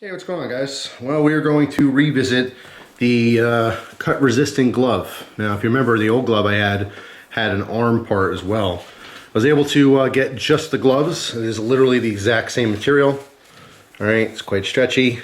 Hey, what's going on, guys? Well, we are going to revisit the cut resistant glove. Now, if you remember, the old glove I had an arm part as well. I was able to get just the gloves. It is literally the exact same material. All right, it's quite stretchy.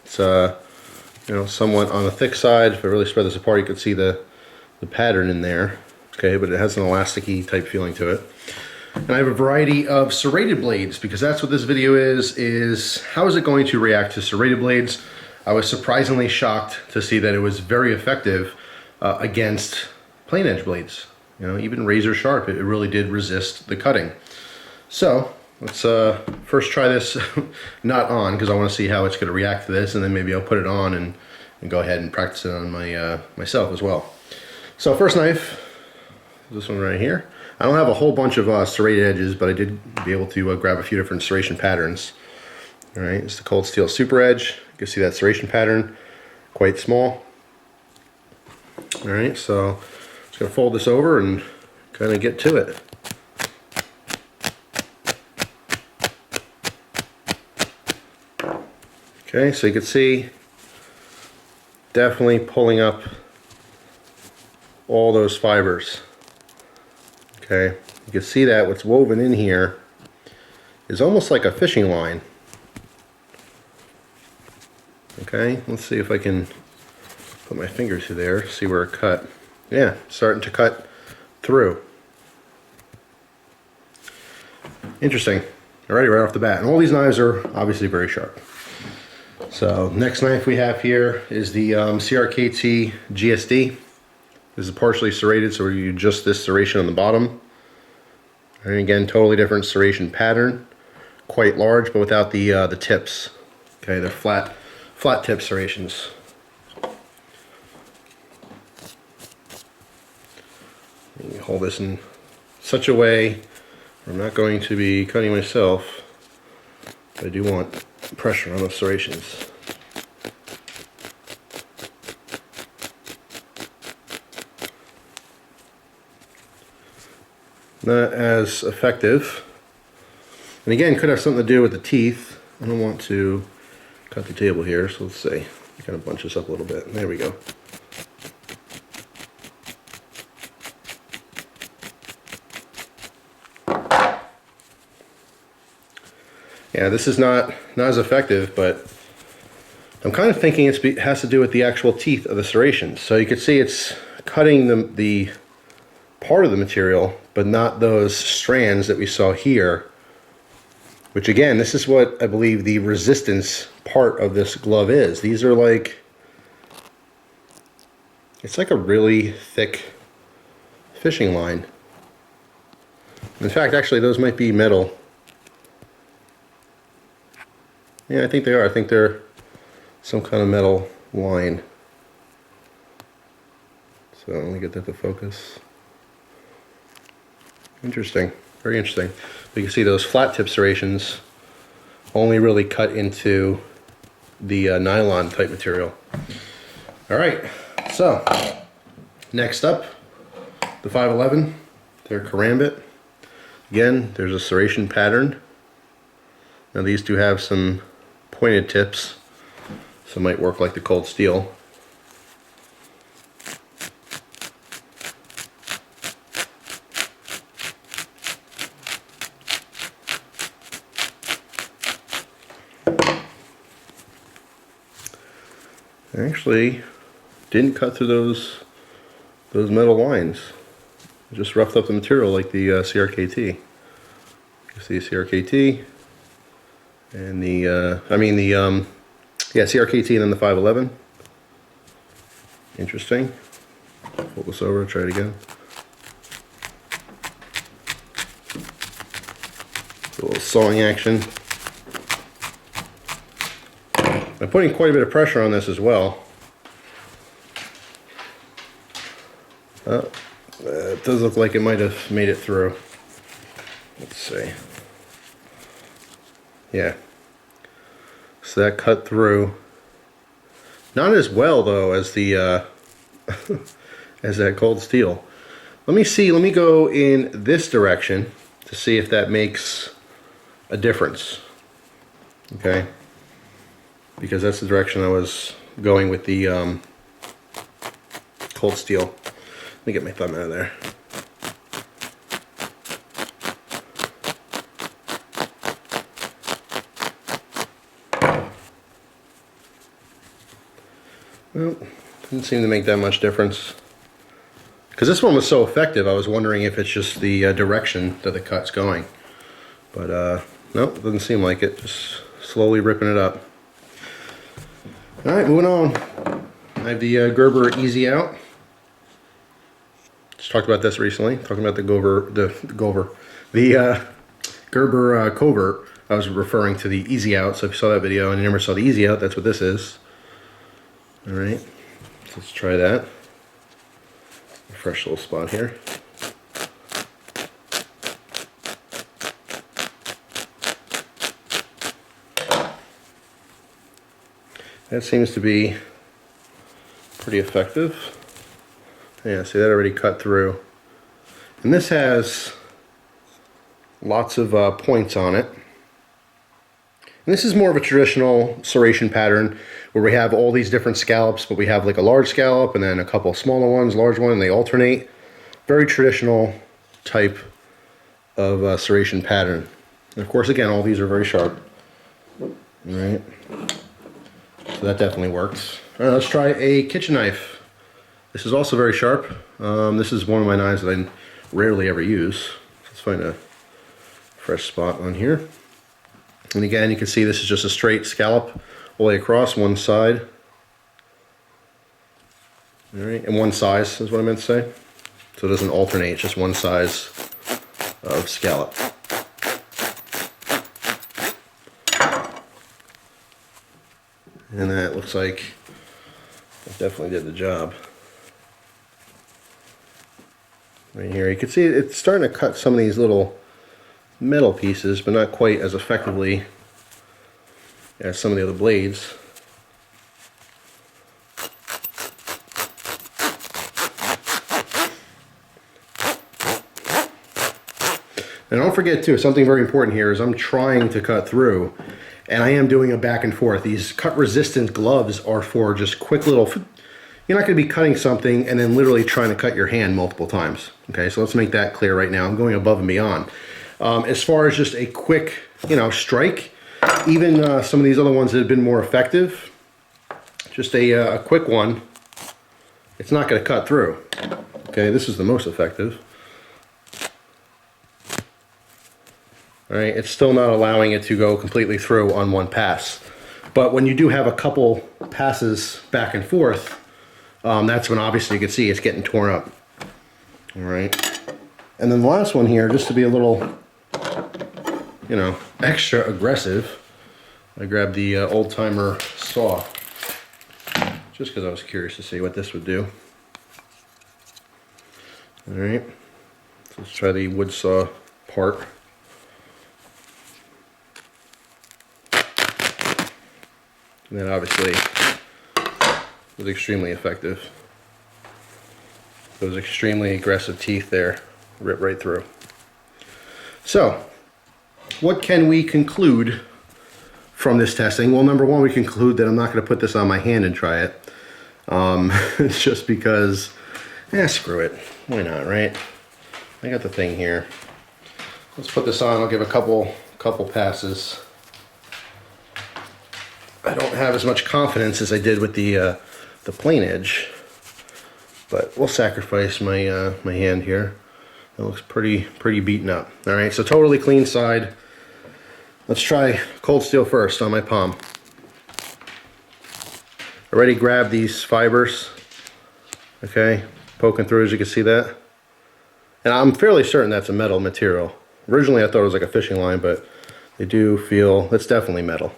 It's somewhat on the thick side. If I really spread this apart, you could see the pattern in there. Okay, but it has an elasticy type feeling to it. And I have a variety of serrated blades because that's what this video is how is it going to react to serrated blades. I was surprisingly shocked to see that it was very effective against plain edge blades. You know, even razor sharp, it really did resist the cutting. So let's first try this not on, because I want to see how it's going to react to this, and then maybe I'll put it on and go ahead and practice it on my myself as well. So first knife, this one right here. I don't have a whole bunch of serrated edges, but I did be able to grab a few different serration patterns. All right, it's the cold steel super edge. You can see that serration pattern, quite small. All right, so I'm just gonna fold this over and kind of get to it. Okay, so you can see, definitely pulling up all those fibers. Okay, you can see that what's woven in here is almost like a fishing line. Okay, let's see if I can put my finger through there, see where it cut. Yeah, starting to cut through. Interesting. Alrighty, right off the bat. And all these knives are obviously very sharp. So next knife we have here is the CRKT GSD. This is partially serrated, so we use just this serration on the bottom. And again, totally different serration pattern. Quite large, but without the tips. Okay, they're flat tip serrations. You hold this in such a way where I'm not going to be cutting myself, but I do want pressure on the serrations. Not as effective, and again, could have something to do with the teeth. I don't want to cut the table here, so let's see. Kind of bunch this up a little bit. There we go. Yeah, this is not as effective, but I'm kind of thinking it has to do with the actual teeth of the serrations. So you can see it's cutting the part of the material, but not those strands that we saw here, which again, this is what I believe the resistance part of this glove is. These are like, it's like a really thick fishing line. In fact, actually, those might be metal. Yeah, I think they are. I think they're some kind of metal line. So let me get that to focus. Interesting, very interesting. You can see those flat tip serrations only really cut into the nylon type material. All right, so next up, the 511, their karambit. Again, there's a serration pattern. Now these do have some pointed tips, so it might work like the cold steel. Actually didn't cut through those metal lines. I just roughed up the material like the CRKT. You see CRKT and CRKT and then the 511. Interesting. Fold this over, try it again. A little sawing action. I'm putting quite a bit of pressure on this as well. It does look like it might have made it through. Let's see. Yeah. So that cut through. Not as well though as the as that cold steel. Let me go in this direction to see if that makes a difference. Okay. because that's the direction I was going with the cold steel. Let me get my thumb out of there. Well, didn't seem to make that much difference. Because this one was so effective, I was wondering if it's just the direction that the cut's going. But nope, doesn't seem like it. Just slowly ripping it up. Alright, moving on. I have the Gerber Easy Out. Just talked about this recently. Talking about the Gerber Covert. I was referring to the Easy Out. So if you saw that video and you never saw the Easy Out, that's what this is. Alright, so let's try that. A fresh little spot here. That seems to be pretty effective. Yeah, see that already cut through. And this has lots of points on it. And this is more of a traditional serration pattern where we have all these different scallops, but we have like a large scallop and then a couple smaller ones, large one, and they alternate. Very traditional type of serration pattern. And of course, again, all these are very sharp. All right. So that definitely works. All right, let's try a kitchen knife. This is also very sharp. This is one of my knives that I rarely ever use. Let's find a fresh spot on here. And again, you can see this is just a straight scallop all the way across one side. All right, and one size is what I meant to say. So it doesn't alternate, it's just one size of scallop. And that looks like it definitely did the job. Right here, you can see it's starting to cut some of these little metal pieces, but not quite as effectively as some of the other blades. And don't forget too, something very important here is I'm trying to cut through, and I am doing a back and forth. These cut resistant gloves are for just quick little, you're not going to be cutting something and then literally trying to cut your hand multiple times. Okay, so let's make that clear right now. I'm going above and beyond. As far as just a quick, strike, even some of these other ones that have been more effective, just a quick one, it's not going to cut through. Okay, this is the most effective. All right, it's still not allowing it to go completely through on one pass. But when you do have a couple passes back and forth, that's when obviously you can see it's getting torn up. All right, and then the last one here, just to be a little, extra aggressive, I grabbed the old-timer saw, just because I was curious to see what this would do. All right, so let's try the wood saw part. And then obviously it was extremely effective. Those extremely aggressive teeth there rip right through. So, what can we conclude from this testing? Well, number one, we conclude that I'm not going to put this on my hand and try it. It's just because, screw it. Why not, right? I got the thing here. Let's put this on. I'll give a couple passes. I don't have as much confidence as I did with the plain edge, but we'll sacrifice my my hand here. It looks pretty beaten up. All right, so totally clean side. Let's try cold steel first on my palm. Already grabbed these fibers. Okay, poking through, as you can see that. And I'm fairly certain that's a metal material. Originally I thought it was like a fishing line, but they do feel, it's definitely metal.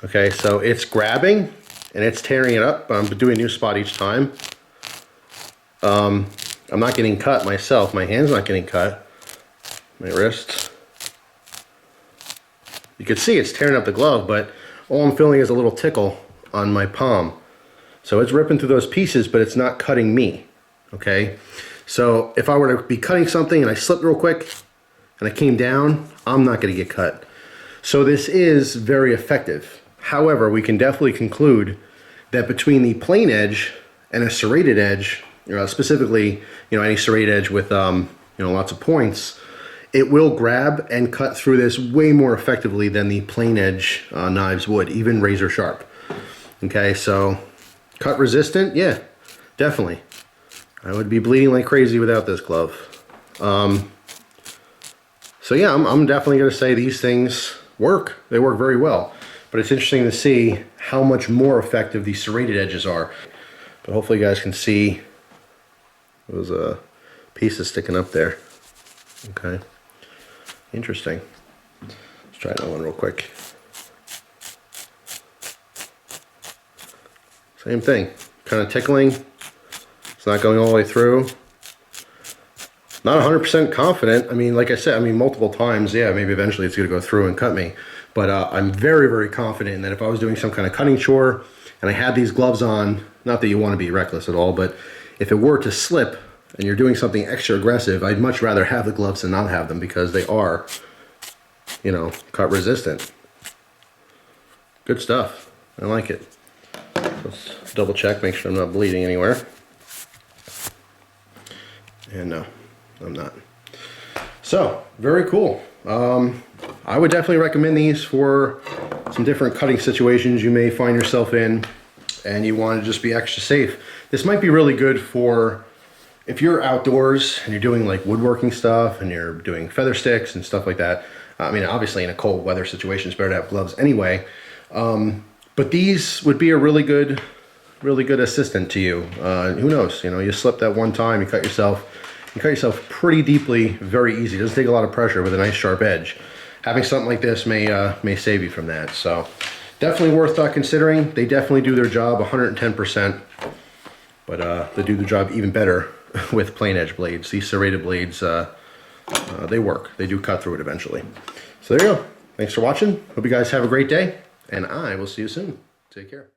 Okay, so it's grabbing and it's tearing it up. I'm doing a new spot each time. I'm not getting cut myself. My hand's not getting cut. My wrist. You can see it's tearing up the glove, but all I'm feeling is a little tickle on my palm. So it's ripping through those pieces, but it's not cutting me. Okay, so if I were to be cutting something and I slipped real quick and I came down, I'm not going to get cut. So this is very effective. However, we can definitely conclude that between the plain edge and a serrated edge, specifically, any serrated edge with, lots of points, it will grab and cut through this way more effectively than the plain edge knives would, even razor sharp. Okay, so cut resistant, yeah, definitely. I would be bleeding like crazy without this glove. So yeah, I'm definitely going to say these things work. They work very well. But it's interesting to see how much more effective these serrated edges are. But hopefully you guys can see those pieces sticking up there. Okay. Interesting. Let's try another one real quick. Same thing. Kind of tickling. It's not going all the way through. Not 100% confident. I mean, like I said, multiple times, yeah, maybe eventually it's going to go through and cut me. But I'm very, very confident that if I was doing some kind of cutting chore and I had these gloves on, not that you want to be reckless at all, but if it were to slip and you're doing something extra aggressive, I'd much rather have the gloves than not have them because they are, cut resistant. Good stuff. I like it. Let's double check, make sure I'm not bleeding anywhere. And no, I'm not. So, very cool. I would definitely recommend these for some different cutting situations you may find yourself in and you want to just be extra safe. This might be really good for if you're outdoors and you're doing like woodworking stuff and you're doing feather sticks and stuff like that. I mean, obviously in a cold weather situation, it's better to have gloves anyway. But these would be a really good assistant to you. Who knows? You slip that one time, you cut yourself pretty deeply, very easy. It doesn't take a lot of pressure with a nice sharp edge. Having something like this may save you from that. So definitely worth considering. They definitely do their job 110%, but they do the job even better with plain edge blades. These serrated blades, they work. They do cut through it eventually. So there you go. Thanks for watching. Hope you guys have a great day, and I will see you soon. Take care.